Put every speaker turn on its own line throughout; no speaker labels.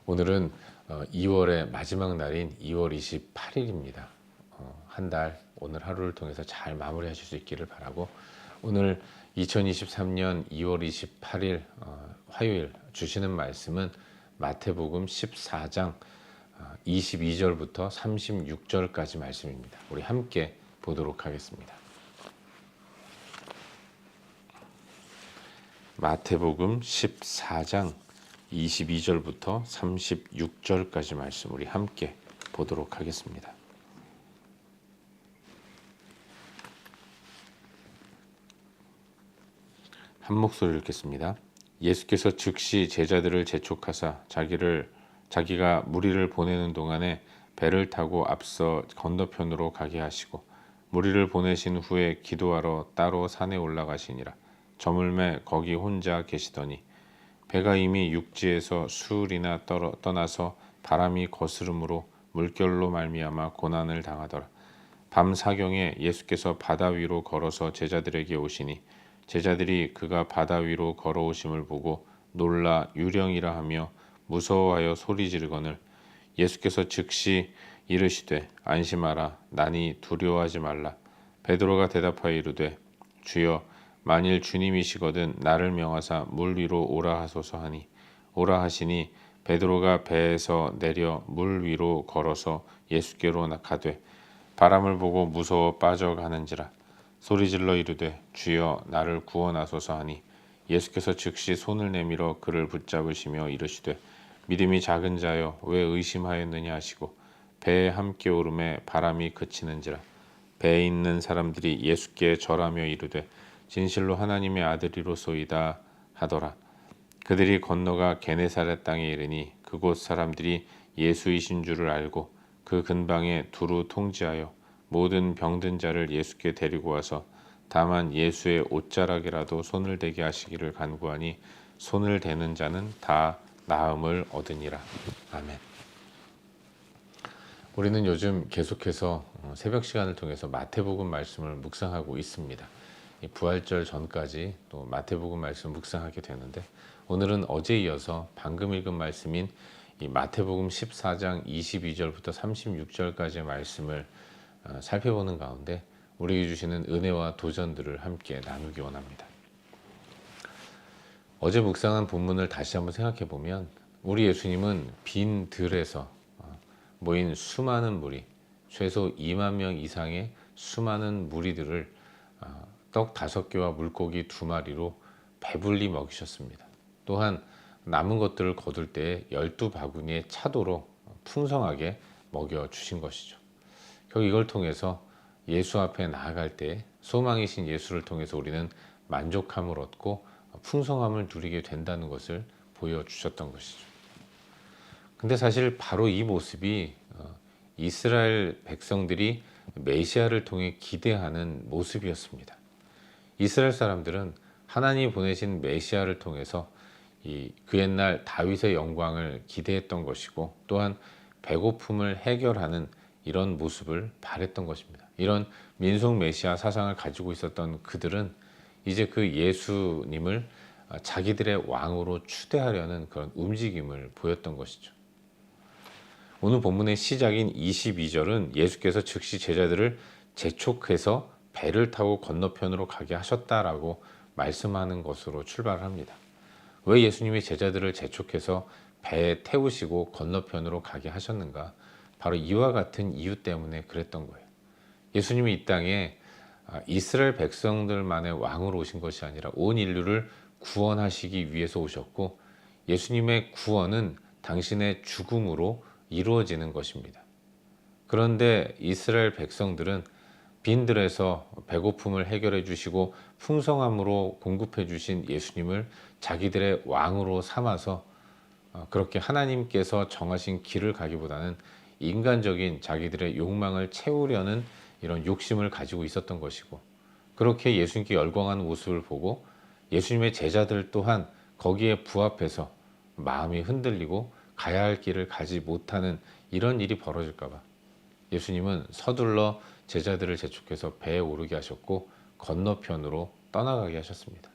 오늘은 2월의 마지막 날인 2월 28일입니다. 한 달 오늘 하루를 통해서 잘 마무리하실 수 있기를 바라고, 오늘 2023년 2월 28일 화요일 주시는 말씀은 마태복음 14장 22절부터 36절까지 말씀입니다. 우리 함께 보도록 하겠습니다. 마태복음 14장 22절부터 36절까지 말씀 우리 함께 보도록 하겠습니다. 한 목소리 읽겠습니다. 예수께서 즉시 제자들을 재촉하사 자기가 무리를 보내는 동안에 배를 타고 앞서 건너편으로 가게 하시고, 무리를 보내신 후에 기도하러 따로 산에 올라가시니라. 저물매 거기 혼자 계시더니 배가 이미 육지에서 수울이나 떠나서 바람이 거스름으로 물결로 말미암아 고난을 당하더라. 밤 사경에 예수께서 바다 위로 걸어서 제자들에게 오시니, 제자들이 그가 바다 위로 걸어오심을 보고 놀라 유령이라 하며 무서워하여 소리 지르거늘, 예수께서 즉시 이르시되 안심하라, 나니 두려워하지 말라. 베드로가 대답하여 이르되 주여, 만일 주님이시거든 나를 명하사 물 위로 오라 하소서 하니, 오라 하시니 베드로가 배에서 내려 물 위로 걸어서 예수께로 가되 바람을 보고 무서워 빠져가는지라. 소리질러 이르되 주여, 나를 구원하소서 하니, 예수께서 즉시 손을 내밀어 그를 붙잡으시며 이르시되 믿음이 작은 자여, 왜 의심하였느냐 하시고 배에 함께 오름에 바람이 그치는지라. 배에 있는 사람들이 예수께 절하며 이르되 진실로 하나님의 아들이로소이다 하더라. 그들이 건너가 게네사렛 땅에 이르니 그곳 사람들이 예수이신 줄을 알고 그 근방에 두루 통지하여 모든 병든 자를 예수께 데리고 와서 다만 예수의 옷자락이라도 손을 대게 하시기를 간구하니, 손을 대는 자는 다 나음을 얻으니라. 아멘. 우리는 요즘 계속해서 새벽 시간을 통해서 마태복음 말씀을 묵상하고 있습니다. 부활절 전까지 또 마태복음 말씀 묵상하게 되는데, 오늘은 어제 이어서 방금 읽은 말씀인 이 마태복음 14장 22절부터 36절까지의 말씀을 살펴보는 가운데 우리에게 주시는 은혜와 도전들을 함께 나누기 원합니다. 어제 묵상한 본문을 다시 한번 생각해 보면, 우리 예수님은 빈 들에서 모인 수많은 무리, 최소 2만 명 이상의 수많은 무리들을 떡 5개와 물고기 2마리로 배불리 먹이셨습니다. 또한 남은 것들을 거둘 때 12바구니의 차도로 풍성하게 먹여주신 것이죠. 결국 이걸 통해서 예수 앞에 나아갈 때 소망이신 예수를 통해서 우리는 만족함을 얻고 풍성함을 누리게 된다는 것을 보여주셨던 것이죠. 근데 사실 바로 이 모습이 이스라엘 백성들이 메시아를 통해 기대하는 모습이었습니다. 이스라엘 사람들은 하나님이 보내신 메시아를 통해서 그 옛날 다윗의 영광을 기대했던 것이고, 또한 배고픔을 해결하는 이런 모습을 바랬던 것입니다. 이런 민속 메시아 사상을 가지고 있었던 그들은 이제 그 예수님을 자기들의 왕으로 추대하려는 그런 움직임을 보였던 것이죠. 오늘 본문의 시작인 22절은 예수께서 즉시 제자들을 재촉해서 배를 타고 건너편으로 가게 하셨다라고 말씀하는 것으로 출발합니다. 왜 예수님이 제자들을 재촉해서 배에 태우시고 건너편으로 가게 하셨는가? 바로 이와 같은 이유 때문에 그랬던 거예요. 예수님이 이 땅에 이스라엘 백성들만의 왕으로 오신 것이 아니라 온 인류를 구원하시기 위해서 오셨고, 예수님의 구원은 당신의 죽음으로 이루어지는 것입니다. 그런데 이스라엘 백성들은 빈들에서 배고픔을 해결해 주시고 풍성함으로 공급해 주신 예수님을 자기들의 왕으로 삼아서 그렇게 하나님께서 정하신 길을 가기보다는 인간적인 자기들의 욕망을 채우려는 이런 욕심을 가지고 있었던 것이고, 그렇게 예수님께 열광하는 모습을 보고 예수님의 제자들 또한 거기에 부합해서 마음이 흔들리고 가야 할 길을 가지 못하는 이런 일이 벌어질까 봐 예수님은 서둘러 제자들을 재촉해서 배에 오르게 하셨고 건너편으로 떠나가게 하셨습니다.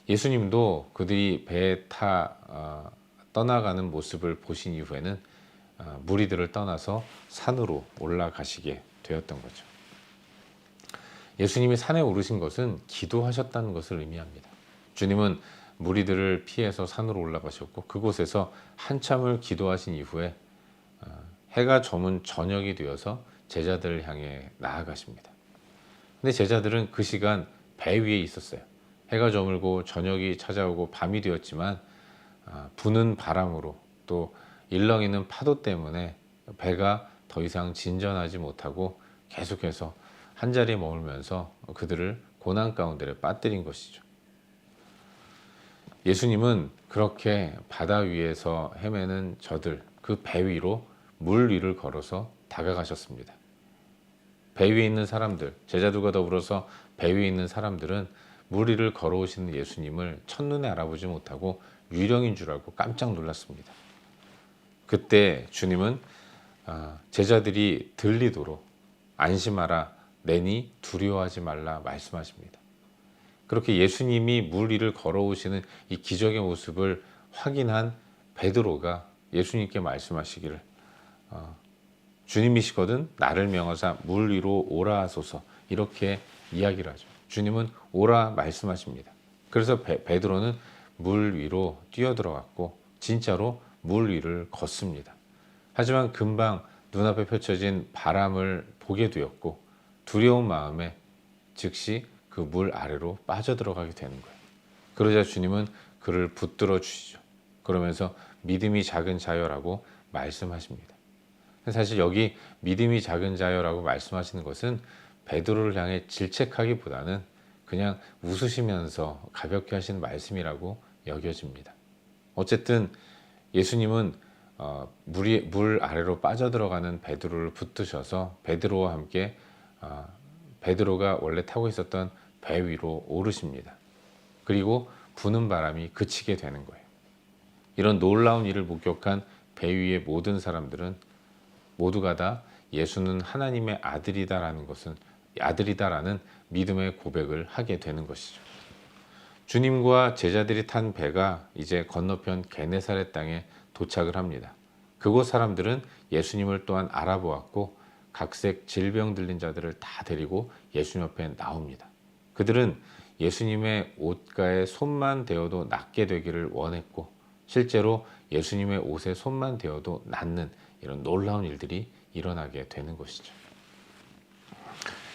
예수님도 그들이 배에 떠나가는 모습을 보신 이후에는 무리들을 떠나서 산으로 올라가시게 되었던 거죠. 예수님이 산에 오르신 것은 기도하셨다는 것을 의미합니다. 주님은 무리들을 피해서 산으로 올라가셨고 그곳에서 한참을 기도하신 이후에 해가 저문 저녁이 되어서 제자들을 향해 나아가십니다. 근데 제자들은 그 시간 배 위에 있었어요. 해가 저물고 저녁이 찾아오고 밤이 되었지만 부는 바람으로 또 일렁이는 파도 때문에 배가 더 이상 진전하지 못하고 계속해서 한자리에 머물면서 그들을 고난 가운데 빠뜨린 것이죠. 예수님은 그렇게 바다 위에서 헤매는 저들, 그 배 위로 물 위를 걸어서 다가가셨습니다. 배 위에 있는 사람들, 제자들과 더불어서 배 위에 있는 사람들은 물 위를 걸어오시는 예수님을 첫눈에 알아보지 못하고 유령인 줄 알고 깜짝 놀랐습니다. 그때 주님은 제자들이 들리도록 안심하라, 내니 두려워하지 말라 말씀하십니다. 그렇게 예수님이 물 위를 걸어오시는 이 기적의 모습을 확인한 베드로가 예수님께 말씀하시기를 주님이시거든 나를 명하사 물 위로 오라 하소서, 이렇게 이야기를 하죠. 주님은 오라 말씀하십니다. 그래서 베드로는 물 위로 뛰어들어갔고 진짜로 물 위를 걷습니다. 하지만 금방 눈앞에 펼쳐진 바람을 보게 되었고 두려운 마음에 즉시 그 물 아래로 빠져들어가게 되는 거예요. 그러자 주님은 그를 붙들어 주시죠. 그러면서 믿음이 작은 자여라고 말씀하십니다. 사실 여기 믿음이 작은 자여라고 말씀하시는 것은 베드로를 향해 질책하기보다는 그냥 웃으시면서 가볍게 하시는 말씀이라고 여겨집니다. 어쨌든 예수님은 물 아래로 빠져들어가는 베드로를 붙드셔서 베드로와 함께 베드로가 원래 타고 있었던 배 위로 오르십니다. 그리고 부는 바람이 그치게 되는 거예요. 이런 놀라운 일을 목격한 배 위의 모든 사람들은 모두가 다 예수는 하나님의 아들이다라는 믿음의 고백을 하게 되는 것이죠. 주님과 제자들이 탄 배가 이제 건너편 게네사렛 땅에 도착을 합니다. 그곳 사람들은 예수님을 또한 알아보았고 각색 질병 들린 자들을 다 데리고 예수님 앞에 나옵니다. 그들은 예수님의 옷가에 손만 대어도 낫게 되기를 원했고 실제로 예수님의 옷에 손만 대어도 낫는 이런 놀라운 일들이 일어나게 되는 것이죠.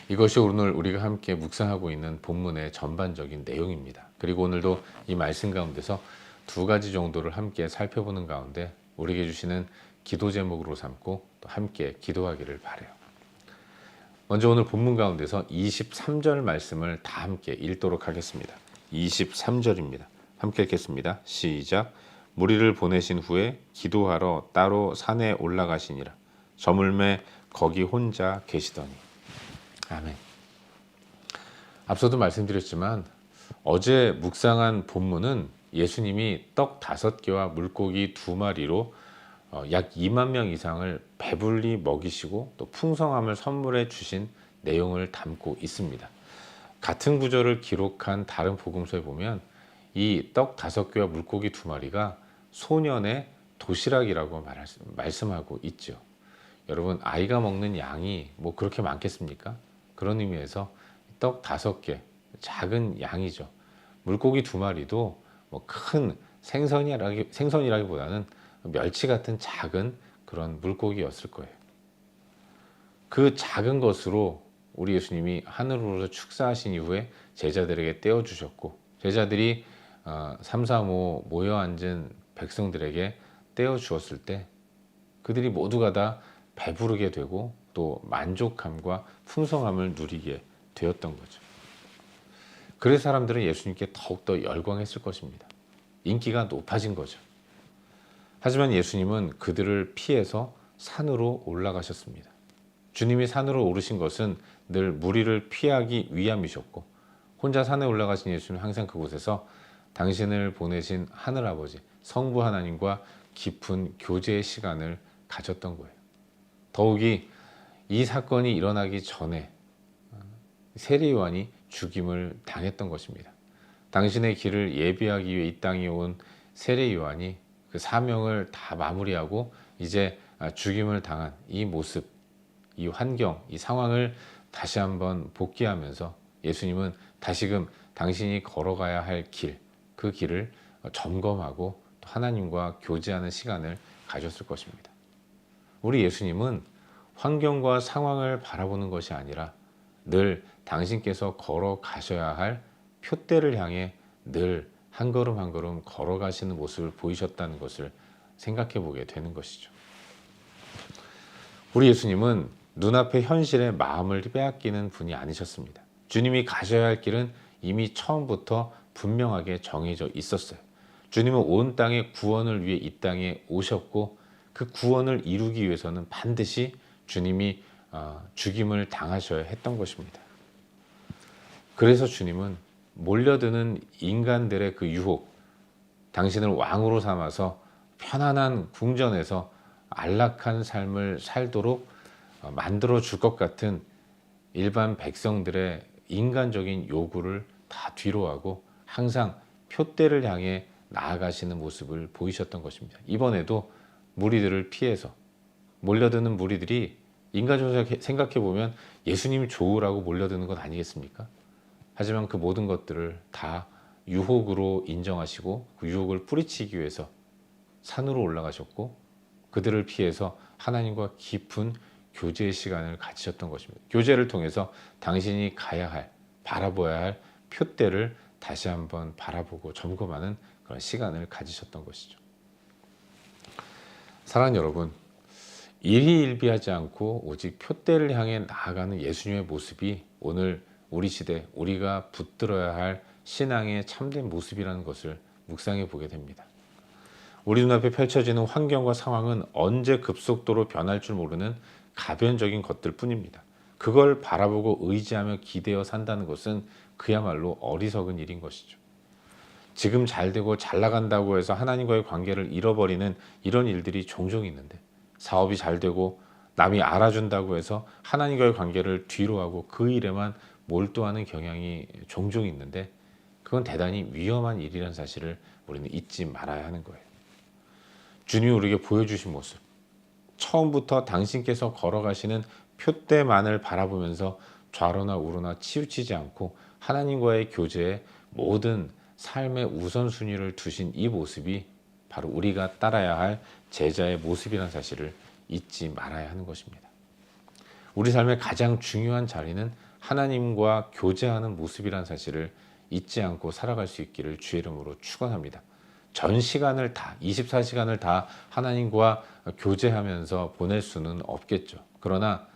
이것이 오늘 우리가 함께 묵상하고 있는 본문의 전반적인 내용입니다. 그리고 오늘도 이 말씀 가운데서 두 가지 정도를 함께 살펴보는 가운데 우리에게 주시는 기도 제목으로 삼고 또 함께 기도하기를 바라요. 먼저 오늘 본문 가운데서 23절 말씀을 다 함께 읽도록 하겠습니다. 23절입니다. 함께 읽겠습니다. 시작. 무리를 보내신 후에 기도하러 따로 산에 올라가시니라. 저물매 거기 혼자 계시더니. 아멘. 앞서도 말씀드렸지만 어제 묵상한 본문은 예수님이 떡 5개와 물고기 2마리로 약 2만 명 이상을 배불리 먹이시고 또 풍성함을 선물해 주신 내용을 담고 있습니다. 같은 구절을 기록한 다른 복음서에 보면 이 떡 5개와 물고기 2마리가 소년의 도시락이라고 말씀하고 있죠. 여러분, 아이가 먹는 양이 뭐 그렇게 많겠습니까? 그런 의미에서 떡 5개, 작은 양이죠. 물고기 2마리도 뭐 큰 생선이라기보다는 멸치 같은 작은 그런 물고기였을 거예요. 그 작은 것으로 우리 예수님이 하늘로서 축사하신 이후에 제자들에게 떼어주셨고 제자들이 삼삼오오 모여 앉은 백성들에게 떼어주었을 때 그들이 모두가 다 배부르게 되고 또 만족함과 풍성함을 누리게 되었던 거죠. 그래서 사람들은 예수님께 더욱더 열광했을 것입니다. 인기가 높아진 거죠. 하지만 예수님은 그들을 피해서 산으로 올라가셨습니다. 주님이 산으로 오르신 것은 늘 무리를 피하기 위함이셨고 혼자 산에 올라가신 예수님은 항상 그곳에서 당신을 보내신 하늘아버지 성부 하나님과 깊은 교제의 시간을 가졌던 거예요. 더욱이 이 사건이 일어나기 전에 세례 요한이 죽임을 당했던 것입니다. 당신의 길을 예비하기 위해 이 땅에 온 세례 요한이 그 사명을 다 마무리하고 이제 죽임을 당한 이 모습, 이 환경, 이 상황을 다시 한번 복귀하면서 예수님은 다시금 당신이 걸어가야 할 길, 그 길을 점검하고 또 하나님과 교제하는 시간을 가졌을 것입니다. 우리 예수님은 환경과 상황을 바라보는 것이 아니라 늘 당신께서 걸어가셔야 할 표대를 향해 늘 한 걸음 한 걸음 걸어가시는 모습을 보이셨다는 것을 생각해 보게 되는 것이죠. 우리 예수님은 눈앞의 현실에 마음을 빼앗기는 분이 아니셨습니다. 주님이 가셔야 할 길은 이미 처음부터 분명하게 정해져 있었어요. 주님은 온 땅의 구원을 위해 이 땅에 오셨고 그 구원을 이루기 위해서는 반드시 주님이 죽임을 당하셔야 했던 것입니다. 그래서 주님은 몰려드는 인간들의 그 유혹, 당신을 왕으로 삼아서 편안한 궁전에서 안락한 삶을 살도록 만들어 줄 것 같은 일반 백성들의 인간적인 요구를 다 뒤로하고 항상 표대를 향해 나아가시는 모습을 보이셨던 것입니다. 이번에도 무리들을 피해서 몰려드는 무리들이 인간적으로 생각해 보면 예수님 좋으라고 몰려드는 것 아니겠습니까? 하지만 그 모든 것들을 다 유혹으로 인정하시고 그 유혹을 뿌리치기 위해서 산으로 올라가셨고 그들을 피해서 하나님과 깊은 교제의 시간을 가지셨던 것입니다. 교제를 통해서 당신이 가야 할, 바라봐야 할 표대를 다시 한번 바라보고 점검하는 그런 시간을 가지셨던 것이죠. 사랑하는 여러분, 일희일비하지 않고 오직 표대를 향해 나아가는 예수님의 모습이 오늘 우리 시대, 우리가 붙들어야 할 신앙의 참된 모습이라는 것을 묵상해 보게 됩니다. 우리 눈앞에 펼쳐지는 환경과 상황은 언제 급속도로 변할 줄 모르는 가변적인 것들 뿐입니다. 그걸 바라보고 의지하며 기대어 산다는 것은 그야말로 어리석은 일인 것이죠. 지금 잘 되고 잘 나간다고 해서 하나님과의 관계를 잃어버리는 이런 일들이 종종 있는데, 사업이 잘 되고 남이 알아준다고 해서 하나님과의 관계를 뒤로하고 그 일에만 몰두하는 경향이 종종 있는데, 그건 대단히 위험한 일이라는 사실을 우리는 잊지 말아야 하는 거예요. 주님이 우리에게 보여주신 모습, 처음부터 당신께서 걸어가시는 표대만을 바라보면서 좌로나 우로나 치우치지 않고 하나님과의 교제에 모든 삶의 우선순위를 두신 이 모습이 바로 우리가 따라야 할 제자의 모습이라는 사실을 잊지 말아야 하는 것입니다. 우리 삶의 가장 중요한 자리는 하나님과 교제하는 모습이라는 사실을 잊지 않고 살아갈 수 있기를 주의 이름으로 축원합니다. 전 시간을 다, 24시간을 다 하나님과 교제하면서 보낼 수는 없겠죠. 그러나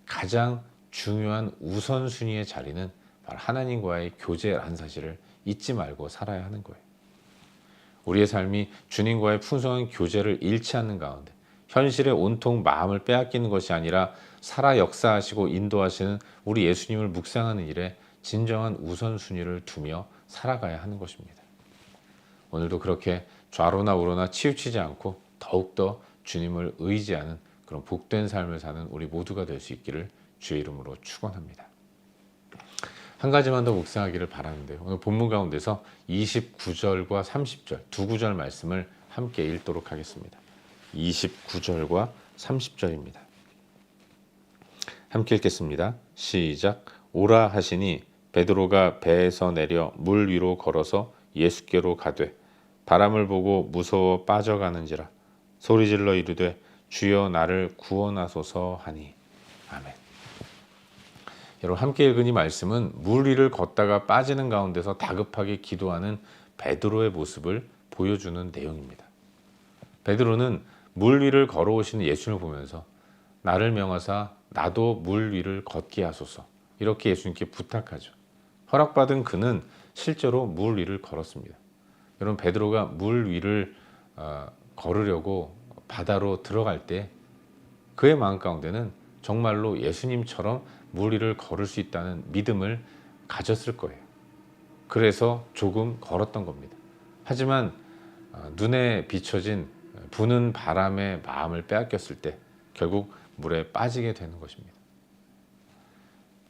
가장 중요한 우선순위의 자리는 바로 하나님과의 교제라는 사실을 잊지 말고 살아야 하는 거예요. 우리의 삶이 주님과의 풍성한 교제를 잃지 않는 가운데 현실에 온통 마음을 빼앗기는 것이 아니라 살아 역사하시고 인도하시는 우리 예수님을 묵상하는 일에 진정한 우선순위를 두며 살아가야 하는 것입니다. 오늘도 그렇게 좌로나 우로나 치우치지 않고 더욱더 주님을 의지하는 그런 복된 삶을 사는 우리 모두가 될 수 있기를 주의 이름으로 축원합니다. 한 가지만 더 묵상하기를 바라는데요. 오늘 본문 가운데서 29절과 30절 두 구절 말씀을 함께 읽도록 하겠습니다. 29절과 30절입니다. 함께 읽겠습니다. 시작. 오라 하시니 베드로가 배에서 내려 물 위로 걸어서 예수께로 가되 바람을 보고 무서워 빠져가는지라 소리질러 이르되 주여 나를 구원하소서 하니. 아멘. 여러분, 함께 읽은 이 말씀은 물 위를 걷다가 빠지는 가운데서 다급하게 기도하는 베드로의 모습을 보여주는 내용입니다. 베드로는 물 위를 걸어오시는 예수님을 보면서 나를 명하사 나도 물 위를 걷게 하소서, 이렇게 예수님께 부탁하죠. 허락받은 그는 실제로 물 위를 걸었습니다. 여러분, 베드로가 물 위를 걸으려고 바다로 들어갈 때 그의 마음 가운데는 정말로 예수님처럼 물 위를 걸을 수 있다는 믿음을 가졌을 거예요. 그래서 조금 걸었던 겁니다. 하지만 눈에 비춰진 부는 바람에 마음을 빼앗겼을 때 결국 물에 빠지게 되는 것입니다.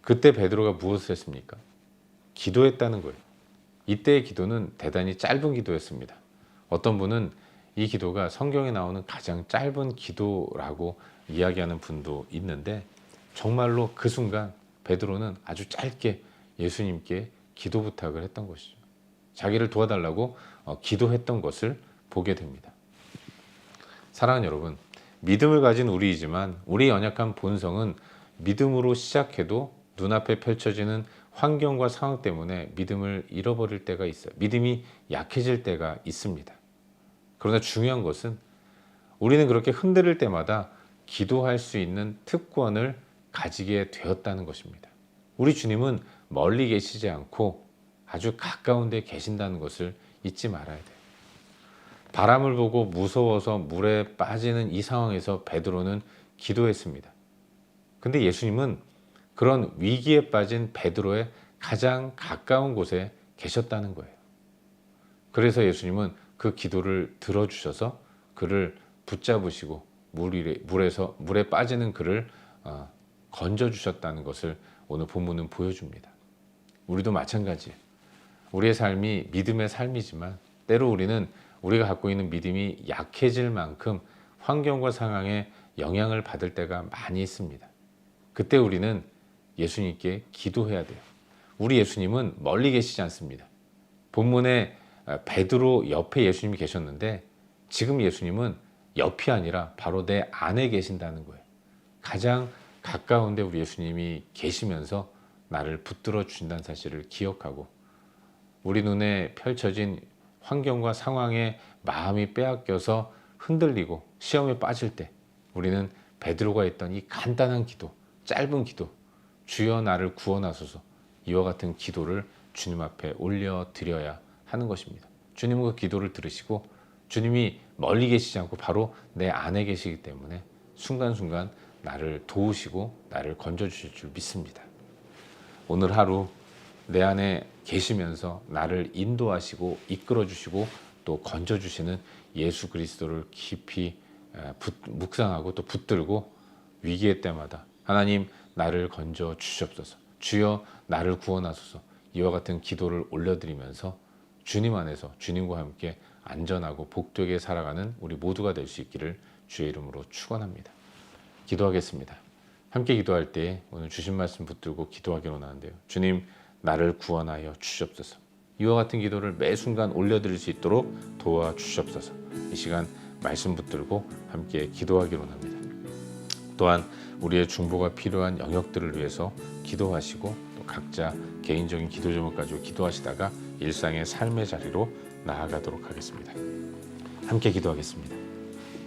그때 베드로가 무엇을 했습니까? 기도했다는 거예요. 이때의 기도는 대단히 짧은 기도였습니다. 어떤 분은 이 기도가 성경에 나오는 가장 짧은 기도라고 이야기하는 분도 있는데, 정말로 그 순간 베드로는 아주 짧게 예수님께 기도 부탁을 했던 것이죠. 자기를 도와달라고 기도했던 것을 보게 됩니다. 사랑하는 여러분, 믿음을 가진 우리이지만 우리의 연약한 본성은 믿음으로 시작해도 눈앞에 펼쳐지는 환경과 상황 때문에 믿음을 잃어버릴 때가 있어요. 믿음이 약해질 때가 있습니다. 그러나 중요한 것은 우리는 그렇게 흔들릴 때마다 기도할 수 있는 특권을 가지게 되었다는 것입니다. 우리 주님은 멀리 계시지 않고 아주 가까운 데 계신다는 것을 잊지 말아야 돼요. 바람을 보고 무서워서 물에 빠지는 이 상황에서 베드로는 기도했습니다. 근데 예수님은 그런 위기에 빠진 베드로의 가장 가까운 곳에 계셨다는 거예요. 그래서 예수님은 그 기도를 들어주셔서 그를 붙잡으시고 물에 빠지는 그를 건져주셨다는 것을 오늘 본문은 보여줍니다. 우리도 마찬가지예요. 우리의 삶이 믿음의 삶이지만 때로 우리는 우리가 갖고 있는 믿음이 약해질 만큼 환경과 상황에 영향을 받을 때가 많이 있습니다. 그때 우리는 예수님께 기도해야 돼요. 우리 예수님은 멀리 계시지 않습니다. 본문에 베드로 옆에 예수님이 계셨는데 지금 예수님은 옆이 아니라 바로 내 안에 계신다는 거예요. 가장 가까운데 우리 예수님이 계시면서 나를 붙들어 주신다는 사실을 기억하고, 우리 눈에 펼쳐진 환경과 상황에 마음이 빼앗겨서 흔들리고 시험에 빠질 때 우리는 베드로가 했던 이 간단한 기도, 짧은 기도, 주여 나를 구원하소서, 이와 같은 기도를 주님 앞에 올려드려야 하는 것입니다. 주님은 그 기도를 들으시고 주님이 멀리 계시지 않고 바로 내 안에 계시기 때문에 순간순간 나를 도우시고 나를 건져주실 줄 믿습니다. 오늘 하루 내 안에 계시면서 나를 인도하시고 이끌어주시고 또 건져주시는 예수 그리스도를 깊이 묵상하고 또 붙들고 위기의 때마다 하나님 나를 건져 주시옵소서, 주여 나를 구원하소서, 이와 같은 기도를 올려드리면서 주님 안에서 주님과 함께 안전하고 복되게 살아가는 우리 모두가 될 수 있기를 주의 이름으로 축원합니다. 기도하겠습니다. 함께 기도할 때 오늘 주신 말씀 붙들고 기도하기로 나는데요. 주님 나를 구원하여 주시옵소서. 이와 같은 기도를 매 순간 올려드릴 수 있도록 도와주시옵소서. 이 시간 말씀 붙들고 함께 기도하기로 합니다. 또한 우리의 중보가 필요한 영역들을 위해서 기도하시고 또 각자 개인적인 기도 제목 가지고 기도하시다가 일상의 삶의 자리로 나아가도록 하겠습니다. 함께 기도하겠습니다.